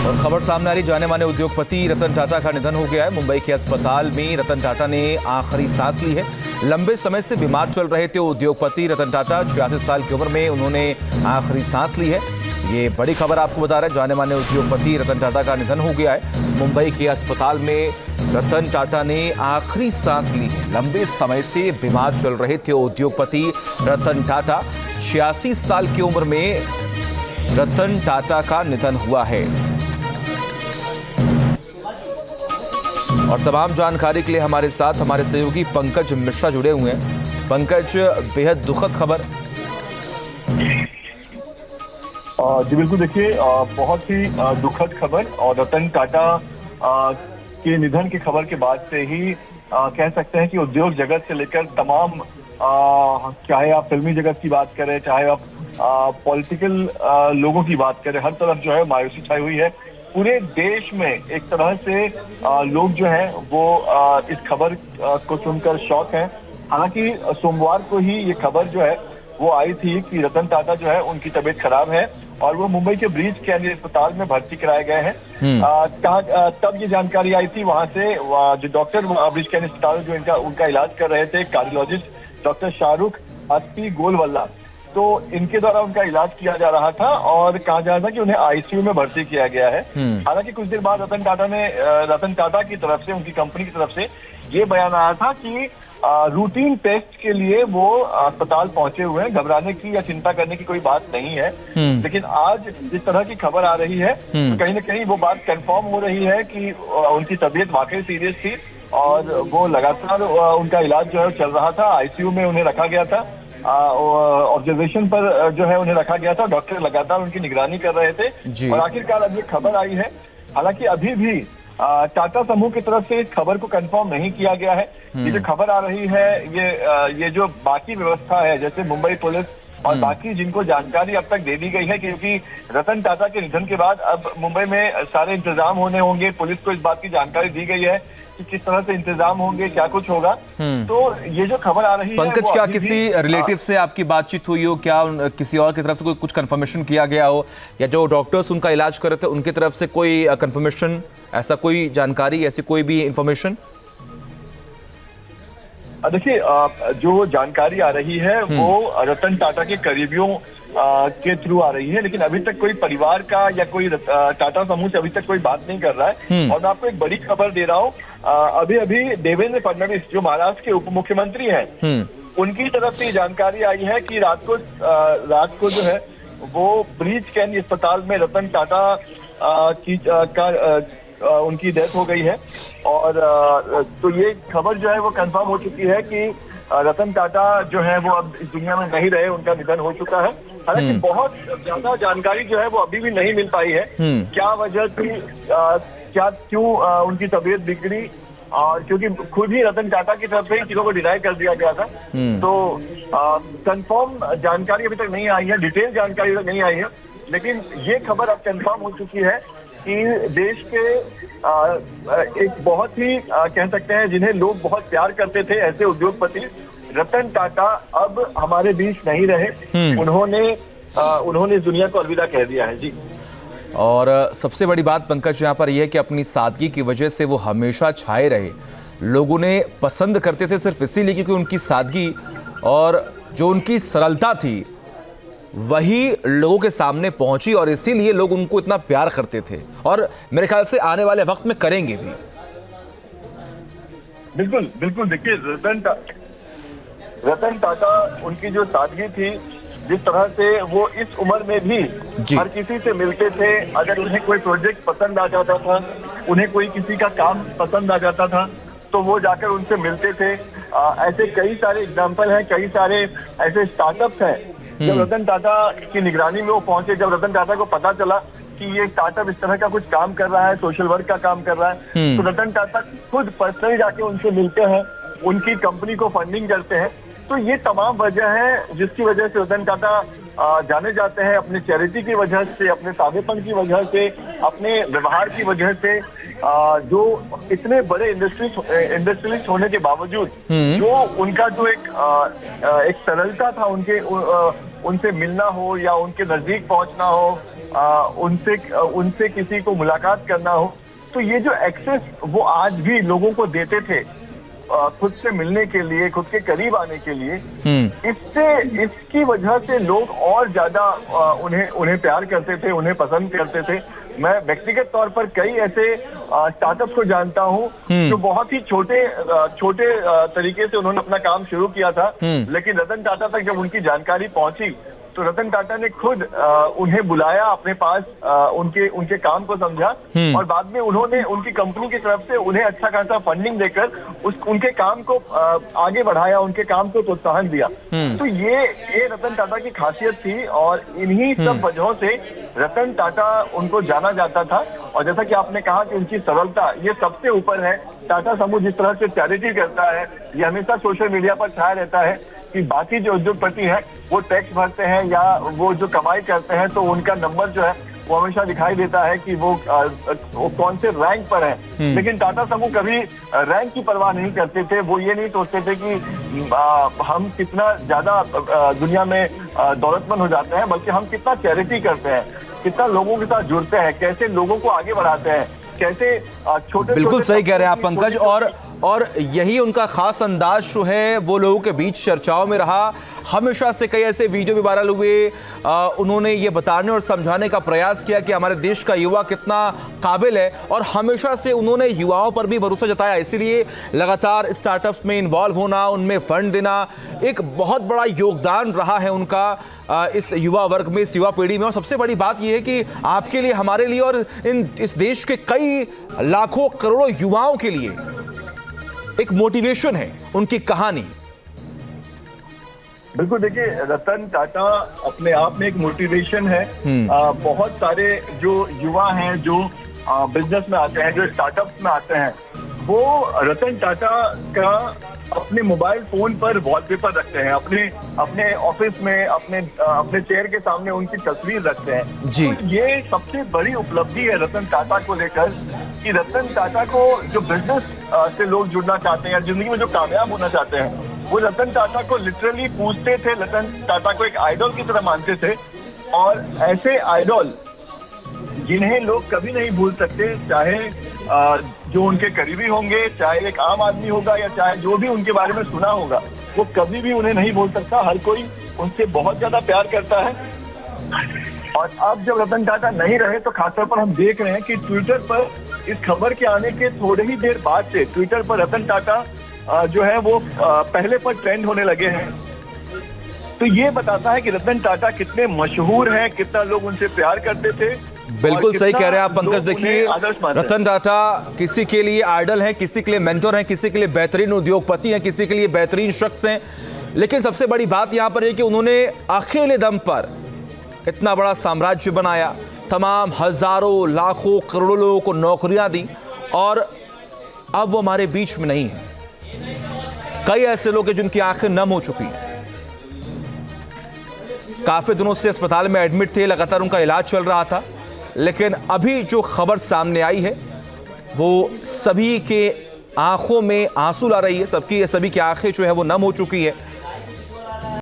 और खबर सामने आ रही, जाने माने उद्योगपति रतन टाटा का निधन हो गया है। मुंबई के अस्पताल में रतन टाटा ने आखिरी सांस ली है। लंबे समय से बीमार चल रहे थे उद्योगपति रतन टाटा। 86 साल की उम्र में उन्होंने आखिरी सांस ली है। ये बड़ी खबर आपको बता रहे हैं, जाने माने उद्योगपति रतन टाटा का निधन हो गया है। मुंबई के अस्पताल में रतन टाटा ने आखिरी सांस ली है। लंबे समय से बीमार चल रहे थे उद्योगपति रतन टाटा। 86 साल की उम्र में रतन टाटा का निधन हुआ है। और तमाम जानकारी के लिए हमारे साथ हमारे सहयोगी पंकज मिश्रा जुड़े हुए हैं। पंकज, बेहद दुखद खबर। जी बिल्कुल, देखिए बहुत ही दुखद खबर। और रतन टाटा के निधन की खबर के बाद से ही कह सकते हैं कि उद्योग जगत से लेकर तमाम, चाहे आप फिल्मी जगत की बात करें, चाहे आप पॉलिटिकल लोगों की बात करें, हर तरफ जो है मायूसी छाई हुई है। पूरे देश में एक तरह से लोग जो हैं वो इस खबर को सुनकर शॉक हैं। हालांकि सोमवार को ही ये खबर जो है वो आई थी कि रतन टाटा जो है उनकी तबीयत खराब है और वो मुंबई के ब्रीच कैंडी अस्पताल में भर्ती कराए गए हैं। तब ये जानकारी आई थी वहां से, जो डॉक्टर ब्रीच कैंडी अस्पताल जो उनका इलाज कर रहे थे, कार्डियोलॉजिस्ट डॉक्टर शाहरुख अस्पी गोलवल्ला, तो इनके द्वारा उनका इलाज किया जा रहा था और कहा जा रहा था कि उन्हें आईसीयू में भर्ती किया गया है। हालांकि कुछ देर बाद रतन टाटा की तरफ से, उनकी कंपनी की तरफ से ये बयान आया था कि रूटीन टेस्ट के लिए वो अस्पताल पहुंचे हुए हैं, घबराने की या चिंता करने की कोई बात नहीं है। लेकिन आज जिस तरह की खबर आ रही है तो कहीं ना कहीं वो बात कंफर्म हो रही है कि उनकी तबीयत वाकई सीरियस थी और वो लगातार उनका इलाज जो है चल रहा था। आईसीयू में उन्हें रखा गया था, ऑब्जर्वेशन पर जो है उन्हें रखा गया था। डॉक्टर लगातार उनकी निगरानी कर रहे थे और आखिरकार अब ये खबर आई है। हालांकि अभी भी टाटा समूह की तरफ से इस खबर को कंफर्म नहीं किया गया है। ये जो खबर आ रही है, ये जो बाकी व्यवस्था है, जैसे मुंबई पुलिस और बाकी जिनको जानकारी अब तक दे दी गई है, क्योंकि रतन टाटा के निधन के बाद अब मुंबई में सारे इंतजाम होने होंगे। पुलिस को इस बात की जानकारी दी गई है कि किस तरह से इंतजाम होंगे, क्या कुछ होगा। तो ये जो खबर आ रही है, पंकज, क्या किसी रिलेटिव से आपकी बातचीत हुई हो? क्या किसी और की तरफ से कुछ कंफर्मेशन किया गया हो, या जो डॉक्टर्स उनका इलाज कर रहे थे उनकी तरफ से कोई कंफर्मेशन, ऐसा कोई जानकारी, ऐसी कोई भी इंफॉर्मेशन? देखिए, जो जानकारी आ रही है वो रतन टाटा के करीबियों के थ्रू आ रही है, लेकिन अभी तक कोई परिवार का या कोई टाटा समूह से अभी तक कोई बात नहीं कर रहा है। और मैं आपको एक बड़ी खबर दे रहा हूँ, अभी अभी देवेंद्र फडणवीस जो महाराष्ट्र के उप मुख्यमंत्री हैं, उनकी तरफ से जानकारी आई है कि रात को जो है वो ब्रीच कैंडी अस्पताल में रतन टाटा उनकी डेथ हो गई है। और तो ये खबर जो है वो कंफर्म हो चुकी है कि रतन टाटा जो है वो अब इस दुनिया में नहीं रहे, उनका निधन हो चुका है। हालांकि बहुत ज्यादा जानकारी जो है वो अभी भी नहीं मिल पाई है, क्या वजह थी, क्यों उनकी तबीयत बिगड़ी, और क्योंकि खुद ही रतन टाटा की तरफ से ही चीजों को डिनाई कर दिया गया था। तो कंफर्म जानकारी अभी तक नहीं आई है, डिटेल जानकारी तक नहीं आई है। लेकिन ये खबर अब कंफर्म हो चुकी है कि देश के एक बहुत ही कह सकते हैं जिन्हें लोग बहुत प्यार करते थे, ऐसे उद्योगपति रतन टाटा अब हमारे बीच नहीं रहे। उन्होंने इस दुनिया को अलविदा कह दिया है। जी, और सबसे बड़ी बात पंकज यहाँ पर यह है कि अपनी सादगी की वजह से वो हमेशा छाए रहे। लोगों ने पसंद करते थे सिर्फ इसीलिए क्योंकि उनकी सादगी और जो उनकी सरलता थी वही लोगों के सामने पहुंची, और इसीलिए लोग उनको इतना प्यार करते थे और मेरे ख्याल से आने वाले वक्त में करेंगे भी। बिल्कुल बिल्कुल, देखिए रतन टाटा, उनकी जो सादगी थी, जिस तरह से वो इस उम्र में भी हर किसी से मिलते थे। अगर उन्हें कोई प्रोजेक्ट पसंद आ जाता था, उन्हें कोई किसी का काम पसंद आ जाता था, तो वो जाकर उनसे मिलते थे। ऐसे कई सारे एग्जाम्पल हैं, कई सारे ऐसे स्टार्टअप्स हैं। जब रतन टाटा की निगरानी में वो पहुंचे, जब रतन टाटा को पता चला कि ये स्टार्टअप इस तरह का कुछ काम कर रहा है, सोशल वर्क का काम कर रहा है, तो रतन टाटा खुद पर्सनली जाके उनसे मिलते हैं, उनकी कंपनी को फंडिंग करते हैं। तो ये तमाम वजह है जिसकी वजह से रतन टाटा जाने जाते हैं, अपने चैरिटी की वजह से, अपने सादेपन की वजह से, अपने व्यवहार की वजह से। जो इतने बड़े इंडस्ट्रियलिस्ट होने के बावजूद जो उनका जो एक सरलता था, उनसे मिलना हो या उनके नजदीक पहुंचना हो, उनसे किसी को मुलाकात करना हो, तो ये जो एक्सेस वो आज भी लोगों को देते थे खुद से मिलने के लिए, खुद के करीब आने के लिए, इसकी वजह से लोग और ज्यादा उन्हें प्यार करते थे, उन्हें पसंद करते थे। मैं व्यक्तिगत तौर पर कई ऐसे स्टार्टअप्स को जानता हूं जो बहुत ही छोटे तरीके से उन्होंने अपना काम शुरू किया था, लेकिन रतन टाटा तक जब उनकी जानकारी पहुंची तो रतन टाटा ने खुद उन्हें बुलाया अपने पास, उनके काम को समझा और बाद में उन्होंने उनकी कंपनी की तरफ से उन्हें अच्छा खासा फंडिंग देकर उनके काम को आगे बढ़ाया, उनके काम को प्रोत्साहन दिया। तो ये रतन टाटा की खासियत थी और इन्हीं सब वजहों से रतन टाटा उनको जाना जाता था। और जैसा कि आपने कहा कि उनकी सरलता ये सबसे ऊपर है। टाटा समूह जिस तरह से चैरिटी करता है, ये हमेशा सोशल मीडिया पर छाया रहता है कि बाकी जो उद्योगपति हैं वो टैक्स भरते हैं या वो जो कमाई करते हैं तो उनका नंबर जो है वो हमेशा दिखाई देता है कि वो कौन से रैंक पर है। लेकिन टाटा समूह कभी रैंक की परवाह नहीं करते थे। वो ये नहीं सोचते थे कि हम कितना ज्यादा दुनिया में दौलतमंद हो जाते हैं, बल्कि हम कितना चैरिटी करते हैं, कितना लोगों के साथ जुड़ते हैं, कैसे लोगों को आगे बढ़ाते हैं, कैसे छोटे। बिल्कुल सही कह रहे हैं आप पंकज, और यही उनका खास अंदाज जो है वो लोगों के बीच चर्चाओं में रहा। हमेशा से कई ऐसे वीडियो भी वायरल हुए, उन्होंने ये बताने और समझाने का प्रयास किया कि हमारे देश का युवा कितना काबिल है, और हमेशा से उन्होंने युवाओं पर भी भरोसा जताया। इसीलिए लगातार स्टार्टअप्स में इन्वॉल्व होना, उनमें फंड देना एक बहुत बड़ा योगदान रहा है उनका इस युवा वर्ग में, इस युवा पीढ़ी में। और सबसे बड़ी बात यह है कि आपके लिए, हमारे लिए और इस देश के कई लाखों करोड़ों युवाओं के लिए एक मोटिवेशन है उनकी कहानी। बिल्कुल, देखिए रतन टाटा अपने आप में एक मोटिवेशन है। बहुत सारे जो युवा हैं, जो बिजनेस में आते हैं, जो स्टार्टअप्स में आते हैं, वो रतन टाटा का अपने मोबाइल फोन पर वॉलपेपर रखते हैं, अपने ऑफिस में अपने चेयर के सामने उनकी तस्वीर रखते हैं जी। तो ये सबसे बड़ी उपलब्धि है रतन टाटा को लेकर कि रतन टाटा को जो बिजनेस से लोग जुड़ना चाहते हैं या जिंदगी में जो कामयाब होना चाहते हैं, वो रतन टाटा को लिटरली पूछते थे, रतन टाटा को एक आइडल की तरह मानते थे। और ऐसे आइडल जिन्हें लोग कभी नहीं भूल सकते, चाहे जो उनके करीबी होंगे, चाहे एक आम आदमी होगा या चाहे जो भी उनके बारे में सुना होगा, वो कभी भी उन्हें नहीं भूल सकता। हर कोई उनसे बहुत ज्यादा प्यार करता है। और अब जब रतन टाटा नहीं रहे तो खासतौर पर हम देख रहे हैं कि ट्विटर पर इस खबर के आने के थोड़े ही देर बाद से ट्विटर पर रतन टाटा जो है वो पहले पर ट्रेंड होने लगे हैं। तो ये बताता है कि रतन टाटा कितने मशहूर हैं, कितना लोग उनसे प्यार करते थे। बिल्कुल सही कह रहे हैं आप पंकज। देखिए, रतन टाटा किसी के लिए आइडल हैं, किसी के लिए मेंटर हैं, किसी के लिए बेहतरीन उद्योगपति हैं, किसी के लिए बेहतरीन शख्स हैं। लेकिन सबसे बड़ी बात यहां पर है कि उन्होंने अकेले दम पर इतना बड़ा साम्राज्य बनाया, तमाम हजारों लाखों करोड़ों लोगों को नौकरियां दी, और अब वो हमारे बीच में नहीं है। कई ऐसे लोग हैं जिनकी आंखें नम हो चुकी हैं, काफी दिनों से अस्पताल में एडमिट थे, लगातार उनका इलाज चल रहा था। लेकिन अभी जो खबर सामने आई है वो सभी के आंखों में आंसू ला रही है, सभी की आंखें जो है वो नम हो चुकी है।